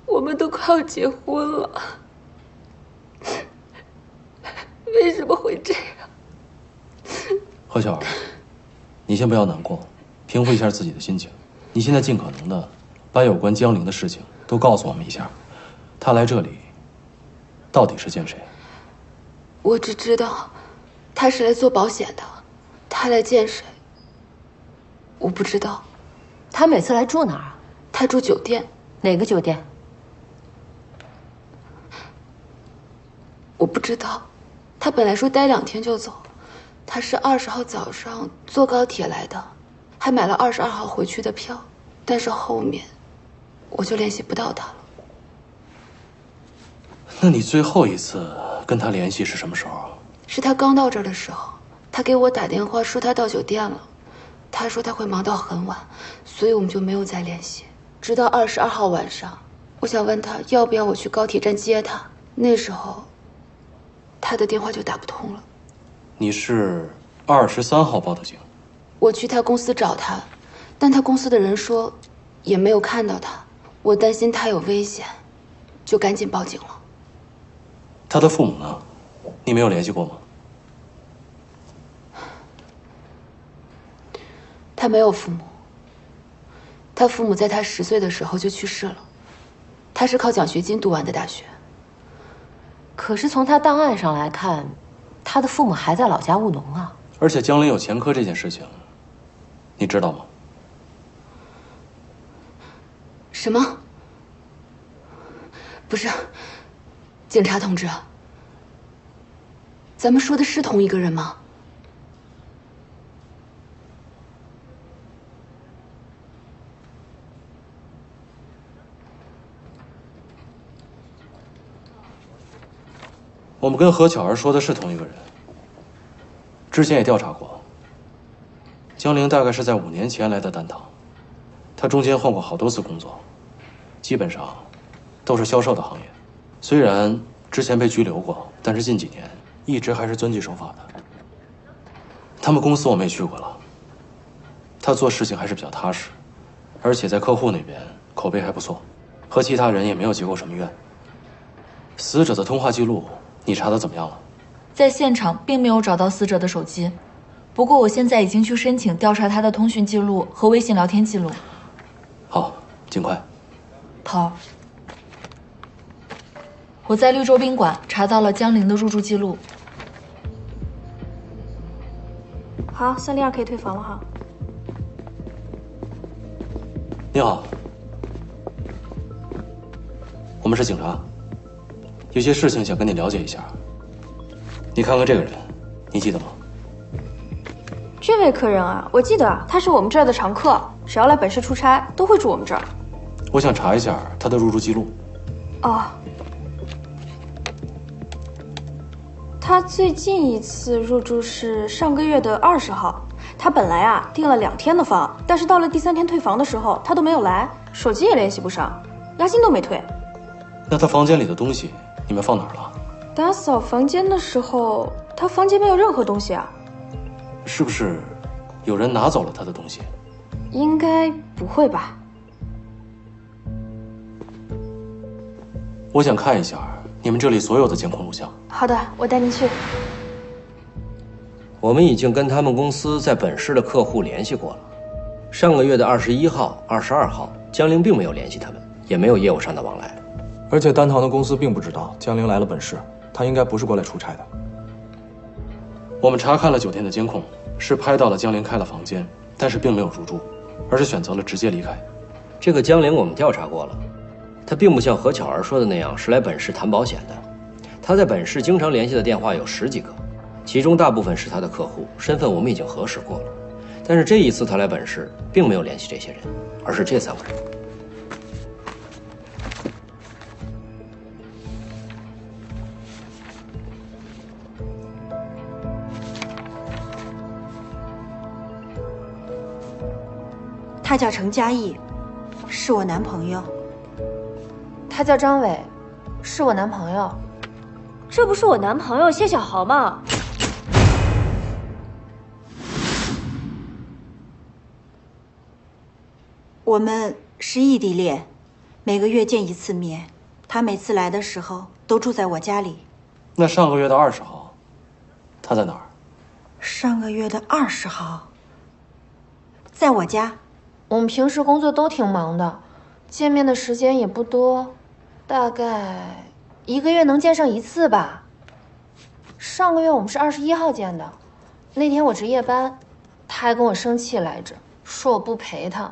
我们都快要结婚了，为什么会这样？何巧儿，你先不要难过，平复一下自己的心情。你现在尽可能的把有关江玲的事情都告诉我们一下。她来这里到底是见谁？我只知道他是来做保险的，他来见谁？我不知道。他每次来住哪儿啊？他住酒店。哪个酒店？我不知道。他本来说待2天就走，他是20号早上坐高铁来的，还买了22号回去的票，但是后面我就联系不到他了。那你最后一次跟他联系是什么时候？是他刚到这儿的时候，他给我打电话说他到酒店了，他说他会忙到很晚，所以我们就没有再联系。直到22号晚上，我想问他要不要我去高铁站接他，那时候他的电话就打不通了。你是23号报的警？我去他公司找他，但他公司的人说也没有看到他，我担心他有危险，就赶紧报警了。他的父母呢？你没有联系过吗？他没有父母，他父母在他10岁的时候就去世了，他是靠奖学金读完的大学。可是从他档案上来看，他的父母还在老家务农啊。而且江林有前科这件事情，你知道吗？什么？不是，警察同志，咱们说的是同一个人吗？我们跟何巧儿说的是同一个人，之前也调查过。江玲大概是在5年前来的丹塘，她中间换过好多次工作，基本上都是销售的行业。虽然之前被拘留过，但是近几年一直还是遵纪守法的。他们公司我们也去过了，她做事情还是比较踏实，而且在客户那边口碑还不错，和其他人也没有结过什么怨。死者的通话记录你查得怎么样了？在现场并没有找到死者的手机，不过我现在已经去申请调查他的通讯记录和微信聊天记录。好，尽快。头儿，我在绿洲宾馆查到了江玲的入住记录。好，302可以退房了哈。你好，我们是警察，有些事情想跟你了解一下。你看看这个人，你记得吗？这位客人啊，我记得啊，他是我们这儿的常客，只要来本市出差都会住我们这儿。我想查一下他的入住记录。哦，他最近一次入住是上个月的20号。他本来啊订了2天的房，但是到了第3天退房的时候，他都没有来，手机也联系不上，押金都没退。那他房间里的东西你们放哪儿了？打扫房间的时候，他房间没有任何东西啊。是不是有人拿走了他的东西？应该不会吧？我想看一下你们这里所有的监控录像。好的，我带您去。我们已经跟他们公司在本市的客户联系过了。上个月的21号、22号，江玲并没有联系他们，也没有业务上的往来。而且丹堂的公司并不知道江玲来了本市，她应该不是过来出差的。我们查看了酒店的监控，是拍到了江玲开了房间，但是并没有入住，而是选择了直接离开。这个江玲我们调查过了，她并不像何巧儿说的那样是来本市谈保险的。她在本市经常联系的电话有10几个，其中大部分是她的客户，身份我们已经核实过了。但是这一次她来本市，并没有联系这些人，而是这3个人。他叫程嘉译，是我男朋友。他叫张伟，是我男朋友。这不是我男朋友谢小豪吗？我们是异地恋，每个月见1次面。他每次来的时候都住在我家里。那上个月的20号，他在哪儿？上个月的20号，在我家。我们平时工作都挺忙的，见面的时间也不多，大概1个月能见上1次吧。上个月我们是21号见的，那天我值夜班，他还跟我生气来着，说我不陪他。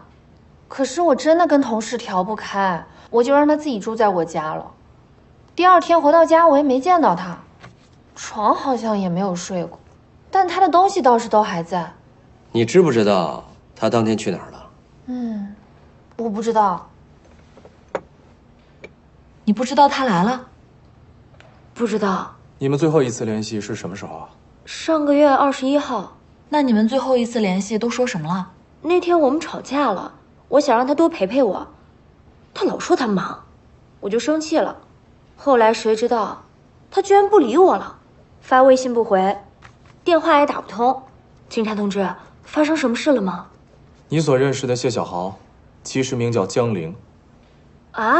可是我真的跟同事调不开，我就让他自己住在我家了。第2天回到家，我也没见到他，床好像也没有睡过，但他的东西倒是都还在。你知不知道他当天去哪儿了？我不知道。你不知道他来了？不知道。你们最后一次联系是什么时候啊？上个月21号。那你们最后一次联系都说什么了？那天我们吵架了，我想让他多陪陪我，他老说他忙，我就生气了。后来谁知道，他居然不理我了，发微信不回，电话也打不通。警察同志，发生什么事了吗？你所认识的谢小豪，其实名叫江玲。啊？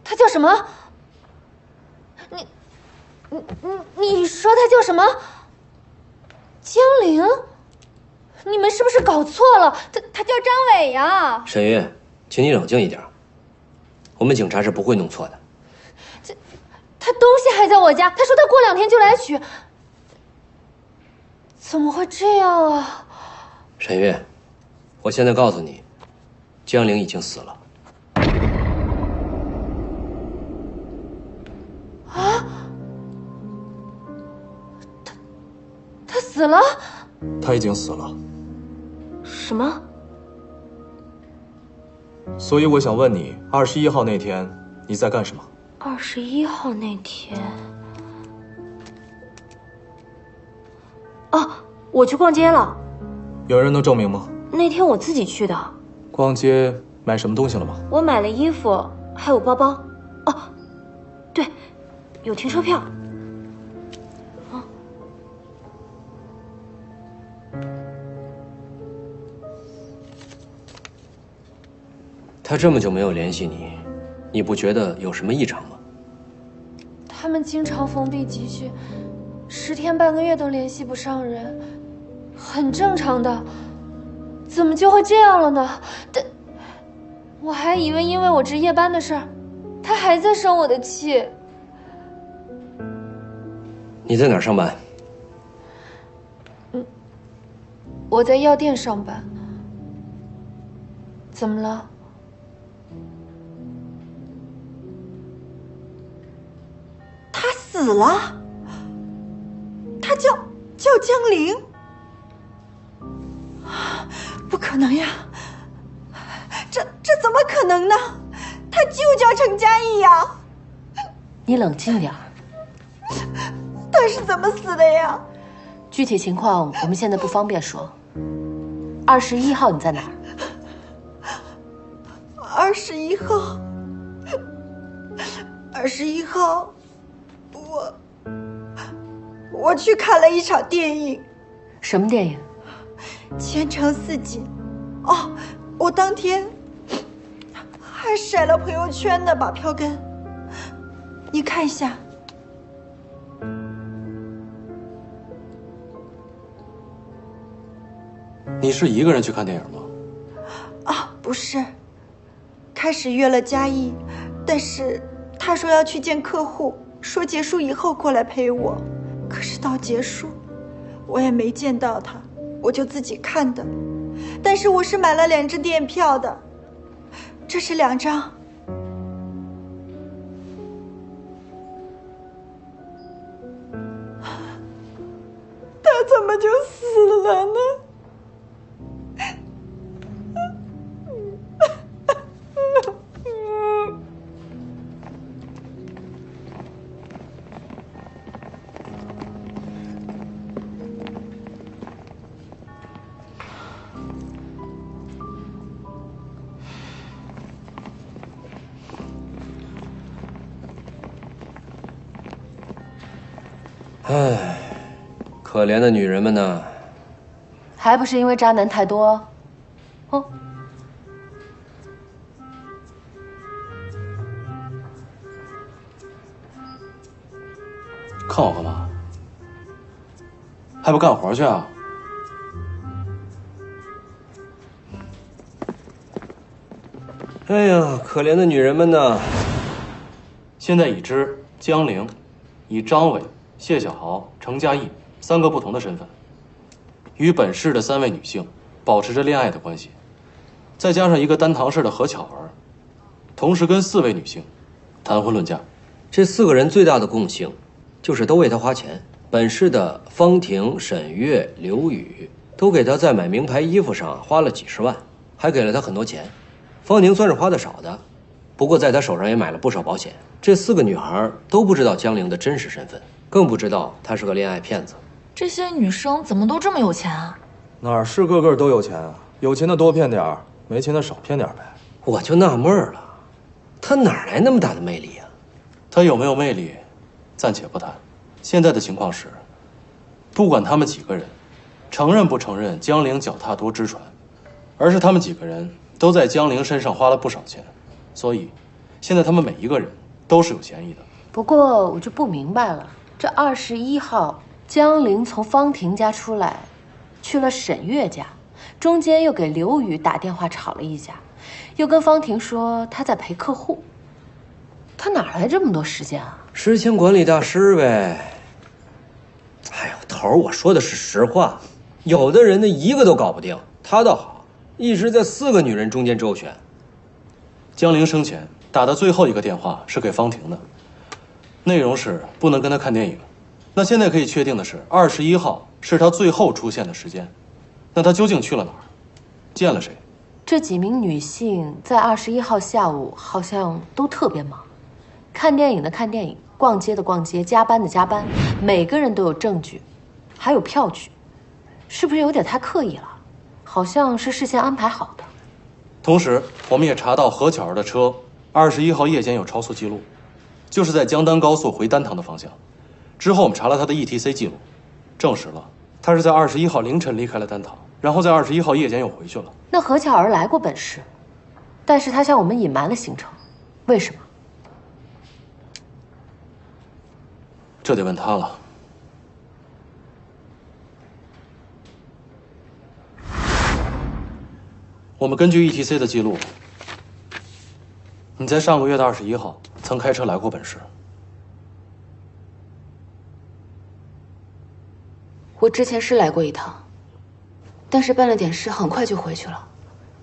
他叫什么？你说他叫什么？江玲？你们是不是搞错了？他叫张伟呀。沈月，请你冷静一点，我们警察是不会弄错的。他东西还在我家，他说他过2天就来取。怎么会这样啊？沈月，我现在告诉你，江玲已经死了。啊？他死了？他已经死了。什么？所以我想问你，21号那天你在干什么？21号那天，哦，我去逛街了。有人能证明吗？那天我自己去的。逛街买什么东西了吗？我买了衣服，还有包包。哦，对，有停车票。他这么久没有联系你，你不觉得有什么异常吗？他们经常封闭集训，10天半个月都联系不上人，很正常的。怎么就会这样了呢？我还以为因为我值夜班的事儿，他还在生我的气。你在哪儿上班？我在药店上班。怎么了？他死了？他叫江玲？不可能呀！这怎么可能呢？他就叫程嘉译呀！你冷静点儿。他是怎么死的呀？具体情况我们现在不方便说。21号你在哪儿？21号，21号，我去看了一场电影。什么电影？前程似锦。哦，我当天还晒了朋友圈呢，把票根，你看一下。你是一个人去看电影吗？啊，不是，开始约了嘉义，但是他说要去见客户，说结束以后过来陪我。可是到结束，我也没见到他，我就自己看的。但是我是买了2张电影票的，这是2张。他怎么就死了呢？唉，可怜的女人们呢？还不是因为渣男太多？哦，看我干嘛？还不干活去啊？哎呀，可怜的女人们呢？现在已知江玲以张伟、谢小豪、程嘉译3个不同的身份，与本市的3位女性保持着恋爱的关系，再加上一个丹堂市的何巧儿，同时跟4位女性谈婚论嫁。这4个人最大的共性，就是都为他花钱。本市的方婷、沈月、刘宇都给他在买名牌衣服上花了几十万，还给了他很多钱。方婷算是花的少的，不过在他手上也买了不少保险。这4个女孩都不知道江玲的真实身份，更不知道他是个恋爱骗子。这些女生怎么都这么有钱啊？哪是个个都有钱啊？有钱的多骗点儿，没钱的少骗点呗。我就纳闷了，他哪来那么大的魅力啊？他有没有魅力，暂且不谈。现在的情况是，不管他们几个人承认不承认江玲脚踏多只船，而是他们几个人都在江玲身上花了不少钱，所以现在他们每一个人都是有嫌疑的。不过我就不明白了，这21号江玲从方婷家出来，去了沈月家，中间又给刘宇打电话吵了一架，又跟方婷说他在陪客户，他哪来这么多时间啊？时间管理大师呗。哎呦，头儿，我说的是实话，有的人呢一个都搞不定，他倒好，一直在4个女人中间周旋。江玲生前打的最后一个电话是给方婷的，内容是不能跟她看电影。那现在可以确定的是，21号是她最后出现的时间。那她究竟去了哪儿？见了谁？这几名女性在21号下午好像都特别忙，看电影的看电影，逛街的逛街，加班的加班，每个人都有证据，还有票据，是不是有点太刻意了？好像是事先安排好的。同时，我们也查到何巧儿的车21号夜间有超速记录，就是在江丹高速回丹堂的方向。之后我们查了他的 ETC 记录，证实了他是在21号凌晨离开了丹堂，然后在21号夜间又回去了。那何巧儿来过本市，但是他向我们隐瞒了行程，为什么？这得问他了。我们根据 ETC 的记录，你在上个月的21号曾开车来过本市。我之前是来过一趟，但是办了点事，很快就回去了。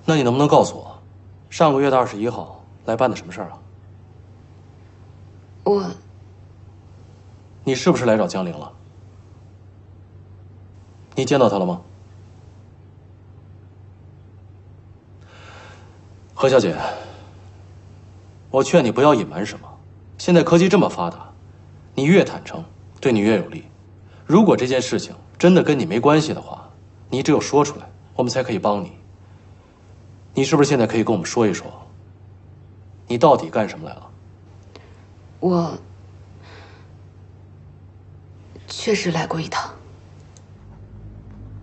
那你能不能告诉我，上个月的21号来办的什么事儿啊？你是不是来找江玲了？你见到她了吗？何小姐，我劝你不要隐瞒什么。现在科技这么发达，你越坦诚，对你越有利。如果这件事情真的跟你没关系的话，你只有说出来，我们才可以帮你。你是不是现在可以跟我们说一说，你到底干什么来了？我确实来过一趟。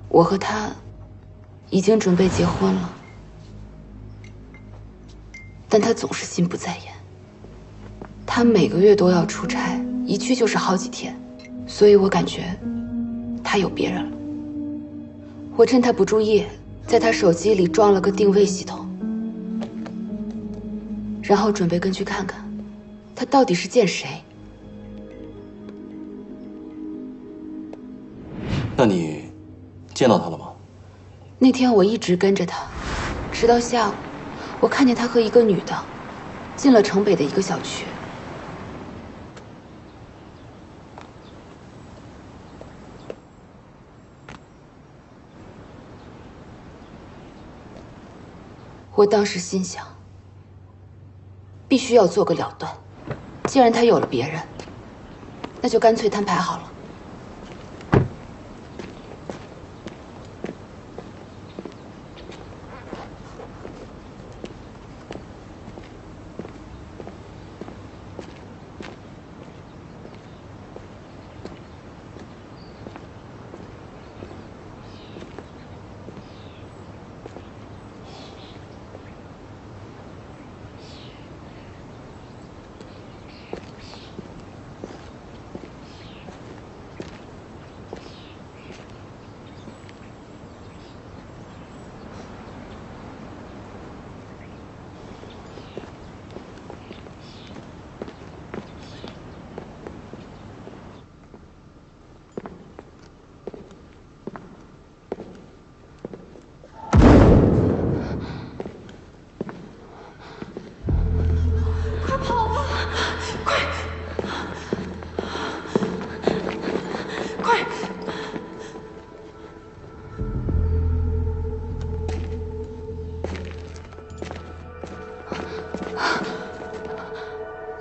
我和他已经准备结婚了，但他总是心不在焉。他每个月都要出差，一去就是好几天，所以我感觉他有别人了。我趁他不注意，在他手机里装了个定位系统，然后准备跟去看看，他到底是见谁。那你见到他了吗？那天我一直跟着他，直到下午，我看见他和一个女的进了城北的一个小区。我当时心想，必须要做个了断。既然他有了别人，那就干脆摊牌好了。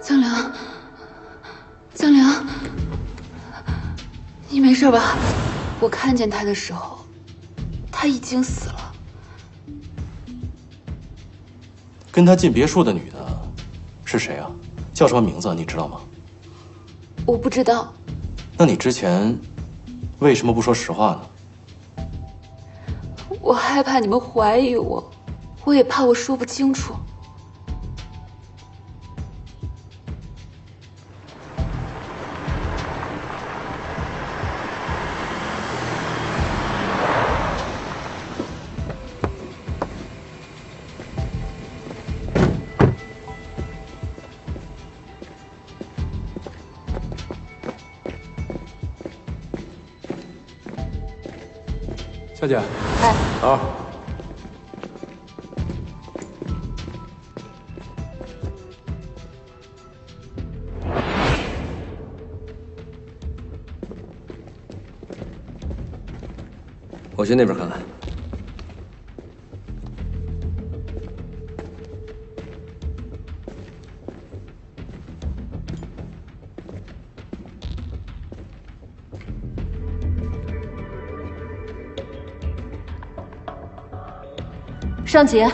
江良，江良，你没事吧？我看见他的时候，他已经死了。跟他进别墅的女的是谁啊？叫什么名字？你知道吗？我不知道。那你之前为什么不说实话呢？我害怕你们怀疑我，我也怕我说不清楚。小姐，哎，好。我去那边看看。尚杰，